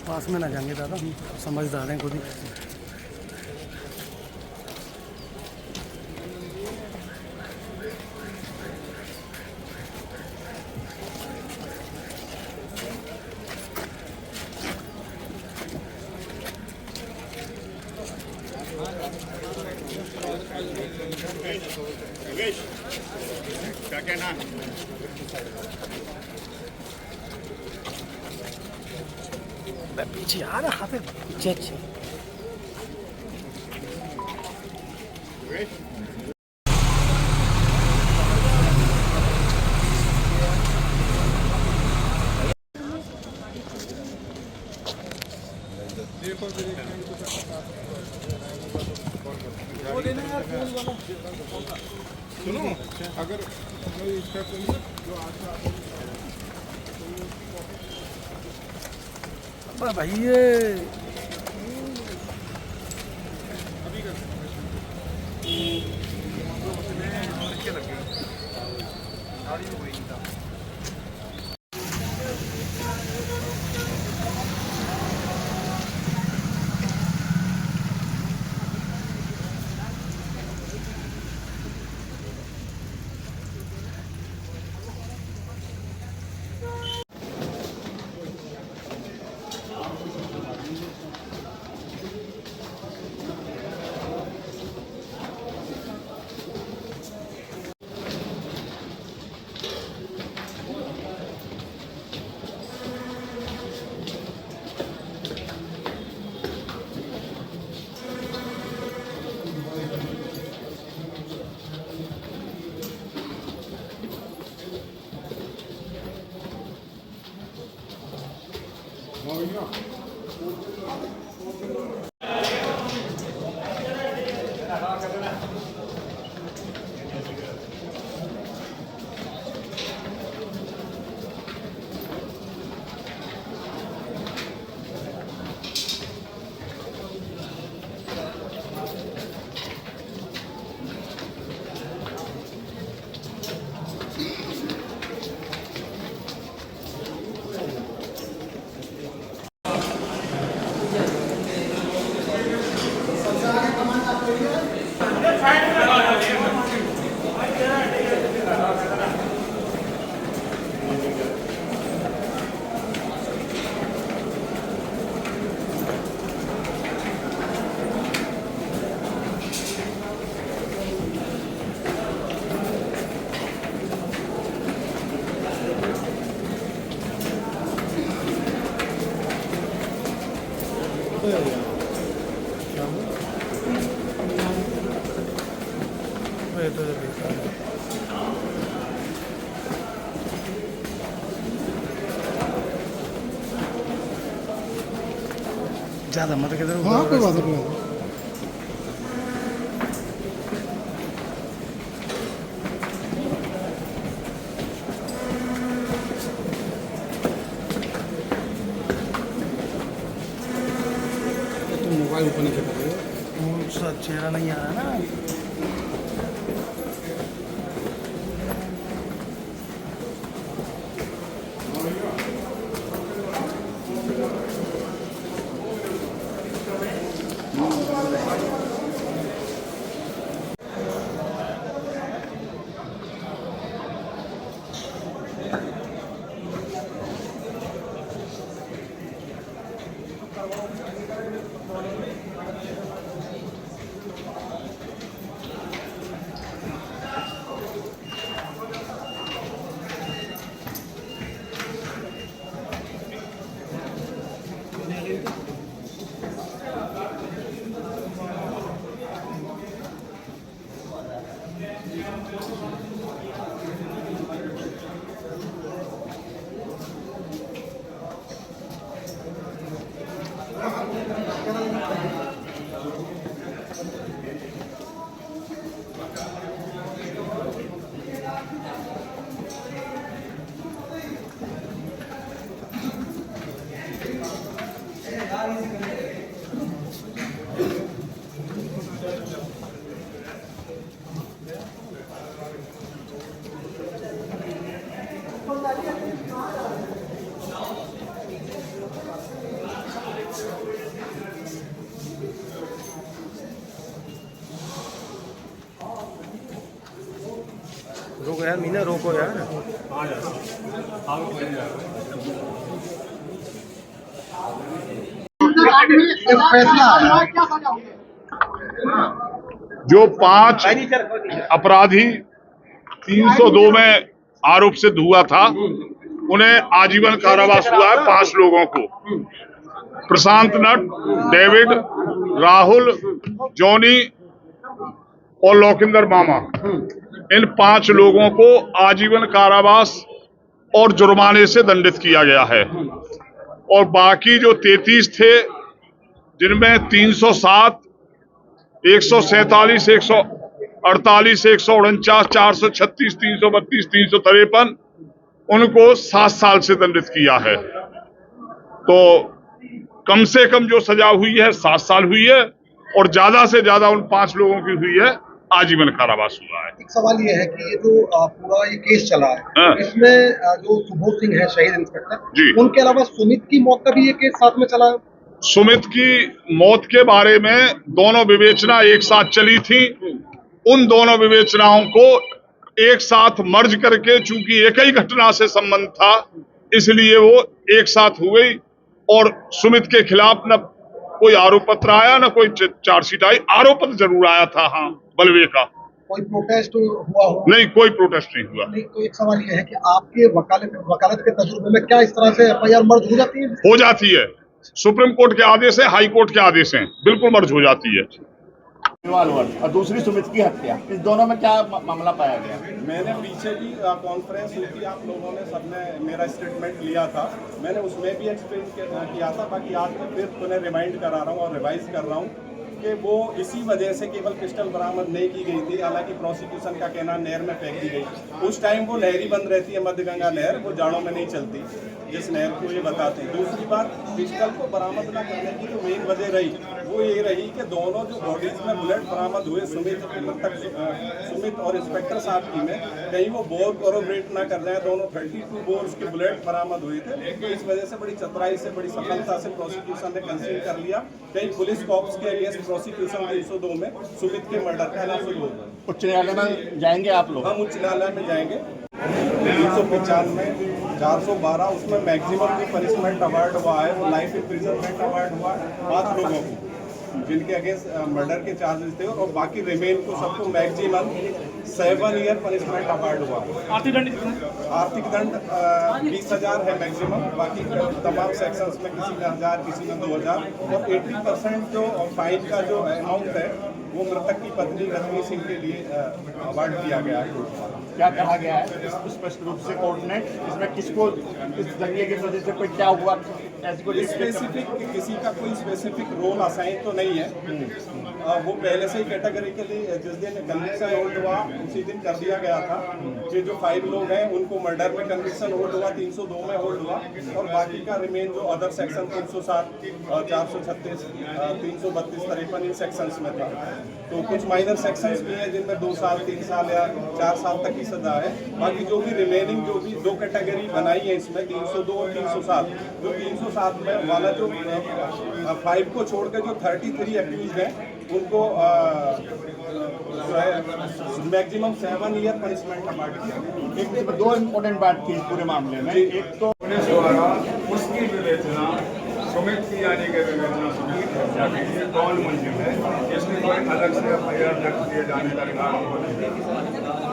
पास में ना जाएंगे ज़्यादा, समझदार हैं खुद ही। क्या कहना पीछे आ रहा है, पीछे अच्छे। सुनो, अगर इसका जो आज भाई ये ज़्यादा मत किधर। हाँ कोई बात नहीं। तुम मोबाइल ऊपर नीचे कर रहे हो, चेहरा नहीं आ रहा ना। रोको यार मीना, रोको यार। जो 5 अपराधी 302 में आरोप सिद्ध हुआ था, उन्हें आजीवन कारावास हुआ है। 5 लोगों को, प्रशांत नट, डेविड, राहुल, जॉनी और लौकिंदर मामा, इन 5 लोगों को आजीवन कारावास और जुर्माने से दंडित किया गया है। और बाकी जो 33 थे, जिनमें 307, 147, 148, 149, 436, 332, 353 उनको 7 साल से दंडित किया है। तो कम से कम जो सजा हुई है 7 साल हुई है, और ज्यादा से ज्यादा उन 5 लोगों की हुई है आजीवन कारावास हुआ है। एक सवाल ये है कि ये जो पूरा ये केस चला है, हाँ। इसमें जो सुबोध सिंह है शहीद जी। इंस्पेक्टर, उनके अलावा सुमित की मौत का भी ये केस साथ में चला है। सुमित की मौत के बारे में दोनों विवेचना एक साथ चली थी। उन दोनों विवेचनाओं को एक साथ मर्ज करके, चूंकि एक ही घटना से संबंध था, इसलिए वो एक साथ हो गई। और सुमित के खिलाफ न कोई आरोप पत्र आया, न कोई चार्जशीट आई। आरोप पत्र जरूर आया था, हाँ, बलवे का। कोई प्रोटेस्ट हुआ हो? नहीं, कोई प्रोटेस्ट नहीं हुआ। नहीं, तो एक सवाल ये है कि आपके वकालत के तजुर्बे में क्या इस तरह से FIR मर्ज हो जाती है? हो जाती है। सुप्रीम कोर्ट के आदेश है, हाई कोर्ट के आदेश हैं, बिल्कुल मर्ज हो जाती है। और दूसरी सुमित की हत्या, इस दोनों में क्या मामला पाया गया? मैंने पीछे भी कॉन्फ्रेंस हुई थी, आप लोगों ने सबने मेरा स्टेटमेंट लिया था, मैंने उसमें भी एक्सप्लेन किया था। बाकी आज मैं फिर पुनः रिमाइंड करा रहा हूँ और रिवाइज कर रहा हूँ कि वो इसी वजह से केवल पिस्टल बरामद नहीं की गई थी। हालांकि प्रोसिक्यूशन का कहना नहर में फेंक दी गई। उस टाइम वो नहर ही बंद रहती है, मध्य गंगा नहर, वो जाड़ों में नहीं चलती, जिस नहर को ये बताते हैं। दूसरी बात, पिस्टल को बरामद न करने की जो मेन वजह रही वो ये रही कि दोनों जो बॉडीज में बुलेट बरामद हुए, सुमित और इंस्पेक्टर साहब की में, कहीं वो बोर कोरोबरेट ना कर जाए। दोनों 32 बोर्स के बुलेट बरामद हुए थे। तो इस वजह से बड़ी चतुराई से, बड़ी सफलता से प्रोसिक्यूशन ने कंसीड कर लिया। कहीं पुलिस कॉप्स के अगेंस्ट प्रोसिक्यूशन 302 में सुमित के मर्डर का नाम शुरू होगा। उच्च न्यायालय में जाएंगे आप लोग? हम उच्च न्यायालय में जाएंगे। 395, 412, उसमें मैक्सिमम की पनिशमेंट अवार्ड हुआ है, वो लाइफ इम्प्रिजनमेंट अवार्ड हुआ है 5 लोगों को, जिनके अगेंस्ट मर्डर के चार्जेस थे। और बाकी रिमेन को सबको मैक्सिमम 7 ईयर पनिशमेंट अवार्ड हुआ। आर्थिक दंड 20,000 है मैक्सिमम। बाकी तमाम सेक्शंस में किसी में 1000, किसी में 2000। और 80% जो फाइन का जो अमाउंट है वो मृतक की पत्नी रजनी सिंह के लिए अवार्ड दिया गया है। क्या कहा गया है स्पष्ट रूप से कोर्ट ने? इसमें किसको, इस दंगे की वजह से कोई क्या हुआ, ऐसी कोई स्पेसिफिक किसी का कोई स्पेसिफिक रोल असाइन तो नहीं है। वो पहले से ही कैटेगरिकली जिस दिन कन्विक्शन होल्ड हुआ उसी दिन कर दिया गया था कि जो 5 लोग हैं उनको मर्डर में कन्विक्शन होल्ड हुआ, 302 में होल्ड हुआ। और बाकी का रिमेन जो अदर सेक्शन 307, 436, 332, 53 इन सेक्शंस में था। तो कुछ माइनर सेक्शंस भी हैं जिनमें 2 साल, 3 साल या 4 साल तक की सजा है। बाकी जो भी रिमेनिंग जो भी 2 कैटेगरी बनाई है इसमें, 302 और 307, जो 307 में वाला जो 5 को छोड़ के जो 33 एक्यूज हैं उनको जो है मैक्सिमम 7 ईयर पनिशमेंट अवार्ड किया। एक इसमें 2 इम्पोर्टेंट बात थी इस पूरे मामले में। एक तो पुलिस द्वारा उसकी विवेचना, सुमित की यानी कि विवेचना सुमित हत्या के लिए कौन मुलजिम है, इसमें कोई अलग से FIR दर्ज किए जाने का कारण